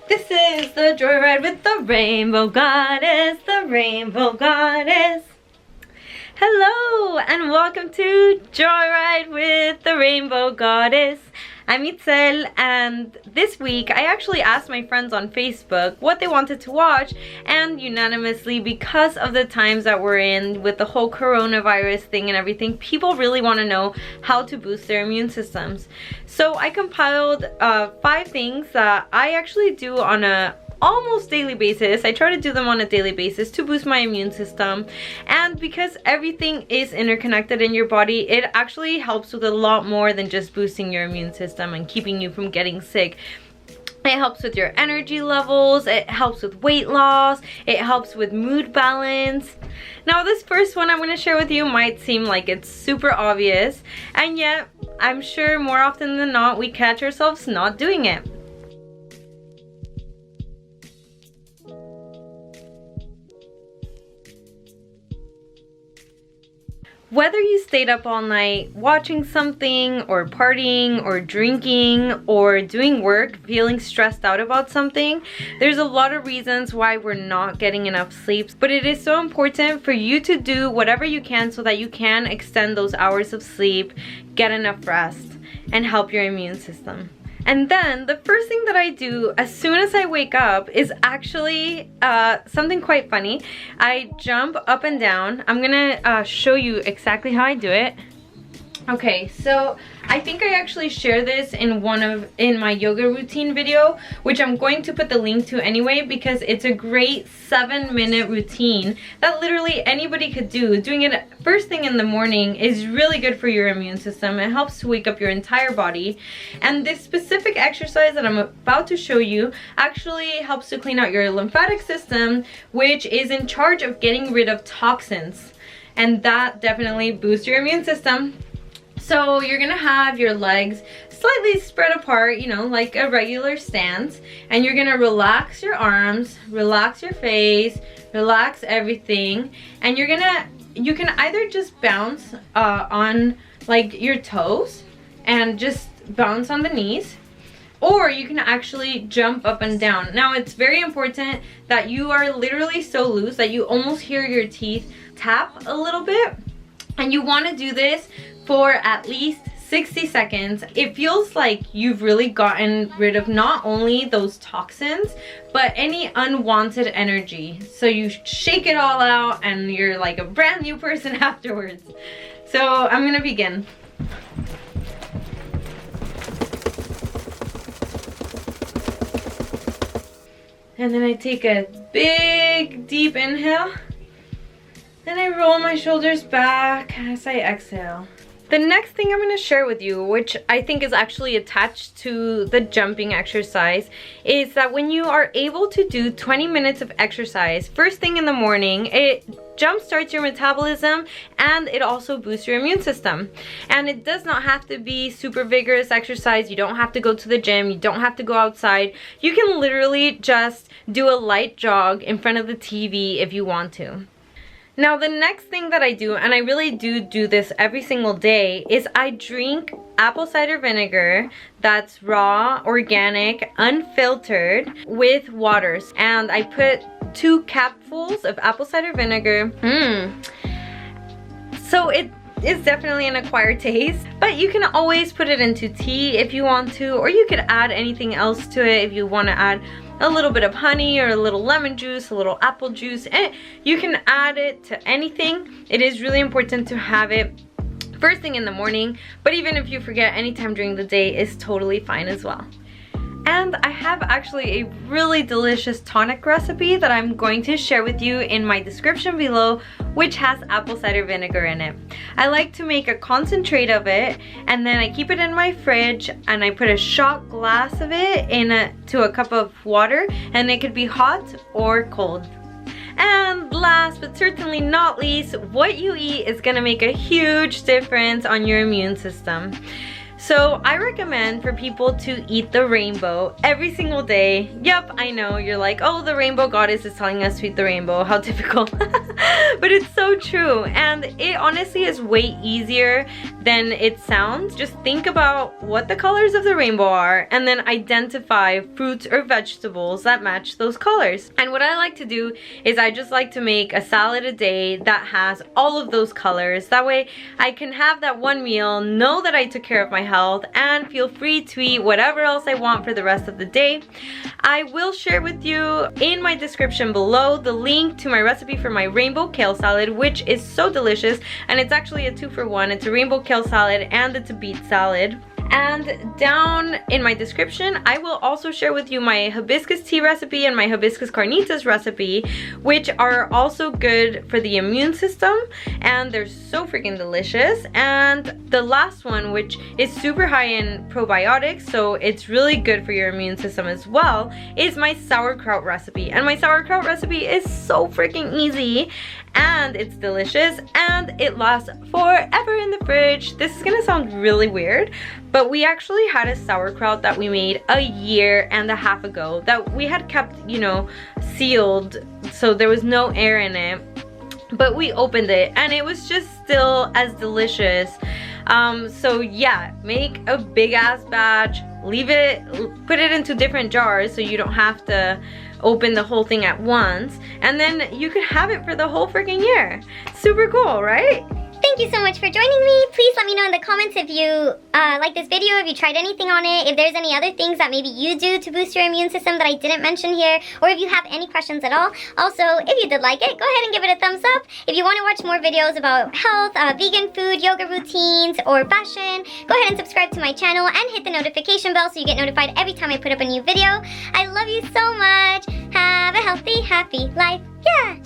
This is the Joyride with the Rainbow Goddess, the Rainbow Goddess. Hello and welcome to Joyride with the Rainbow Goddess. I'm Itzel, and this week I actually asked my friends on Facebook what they wanted to watch, and unanimously, because of the times that we're in with the whole coronavirus thing and everything, people really want to know how to boost their immune systems. So I compiled 5 things that I actually do on a almost daily basis. I try to do them on a daily basis to boost my immune system, and because everything is interconnected in your body, it actually helps with a lot more than just boosting your immune system and keeping you from getting sick. It helps with your energy levels, it helps with weight loss, it helps with mood balance. Now this first one I'm going to share with you might seem like it's super obvious, and yet I'm sure more often than not we catch ourselves not doing it. Whether you stayed up all night watching something or partying or drinking or doing work, feeling stressed out about something, there's a lot of reasons why we're not getting enough sleep. But it is so important for you to do whatever you can so that you can extend those hours of sleep, get enough rest, and help your immune system. And then the first thing that I do as soon as I wake up is actually something quite funny. I jump up and down. I'm gonna show you exactly how I do it. Okay, so I think I actually share this in my yoga routine video, which I'm going to put the link to anyway, because it's a great 7-minute routine that literally anybody could do. Doing it first thing in the morning is really good for your immune system. It helps to wake up your entire body. And this specific exercise that I'm about to show you actually helps to clean out your lymphatic system, which is in charge of getting rid of toxins. And that definitely boosts your immune system. So you're gonna have your legs slightly spread apart, you know, like a regular stance, and you're gonna relax your arms, relax your face, relax everything, and you can either just bounce on like your toes and just bounce on the knees, or you can actually jump up and down. Now it's very important that you are literally so loose that you almost hear your teeth tap a little bit, and you want to do this for at least 60 seconds. It feels like you've really gotten rid of not only those toxins, but any unwanted energy. So you shake it all out and you're like a brand new person afterwards. So I'm gonna begin. And then I take a big deep inhale. Then I roll my shoulders back as I exhale. The next thing I'm going to share with you, which I think is actually attached to the jumping exercise, is that when you are able to do 20 minutes of exercise first thing in the morning, it jumpstarts your metabolism and it also boosts your immune system. And it does not have to be super vigorous exercise. You don't have to go to the gym. You don't have to go outside. You can literally just do a light jog in front of the TV if you want to. Now the next thing that I do, and I really do this every single day, is I drink apple cider vinegar that's raw, organic, unfiltered with waters. And I put 2 capfuls of apple cider vinegar. So it is definitely an acquired taste, but you can always put it into tea if you want to, or you could add anything else to it if you want to add a little bit of honey or a little lemon juice, a little apple juice, and you can add it to anything. It is really important to have it first thing in the morning, but even if you forget anytime during the day is totally fine as well. And I have actually a really delicious tonic recipe that I'm going to share with you in my description below, which has apple cider vinegar in it. I like to make a concentrate of it, and then I keep it in my fridge, and I put a shot glass of it into a cup of water, and it could be hot or cold. And last but certainly not least, what you eat is gonna make a huge difference on your immune system. So I recommend for people to eat the rainbow every single day. Yep, I know, you're like, oh, the rainbow goddess is telling us to eat the rainbow, how typical. But it's so true, and it honestly is way easier than it sounds. Just think about what the colors of the rainbow are and then identify fruits or vegetables that match those colors. And what I like to do is I just like to make a salad a day that has all of those colors. That way I can have that one meal, know that I took care of my health, and feel free to eat whatever else I want for the rest of the day. I will share with you in my description below the link to my recipe for my rainbow kale salad, which is so delicious, and it's actually a 2-for-1. It's a rainbow kale salad and it's a beet salad. And down in my description, I will also share with you my hibiscus tea recipe and my hibiscus carnitas recipe, which are also good for the immune system, and they're so freaking delicious. And the last one, which is super high in probiotics, so it's really good for your immune system as well, is my sauerkraut recipe. And my sauerkraut recipe is so freaking easy, and it's delicious, and it lasts forever in the fridge. This is gonna sound really weird, but we actually had a sauerkraut that we made a year and a half ago that we had kept, you know, sealed, so there was no air in it. But we opened it and it was just still as delicious. So yeah, make a big ass batch, leave it, put it into different jars so you don't have to open the whole thing at once, and then you could have it for the whole freaking year. Super cool, right? Thank you so much for joining me. Please let me know in the comments if you like this video, if you tried anything on it, if there's any other things that maybe you do to boost your immune system that I didn't mention here, or if you have any questions at all. Also, if you did like it, go ahead and give it a thumbs up. If you want to watch more videos about health, vegan food, yoga routines, or fashion, go ahead and subscribe to my channel and hit the notification bell so you get notified every time I put up a new video. I love you so much. Have a healthy, happy life. Yeah!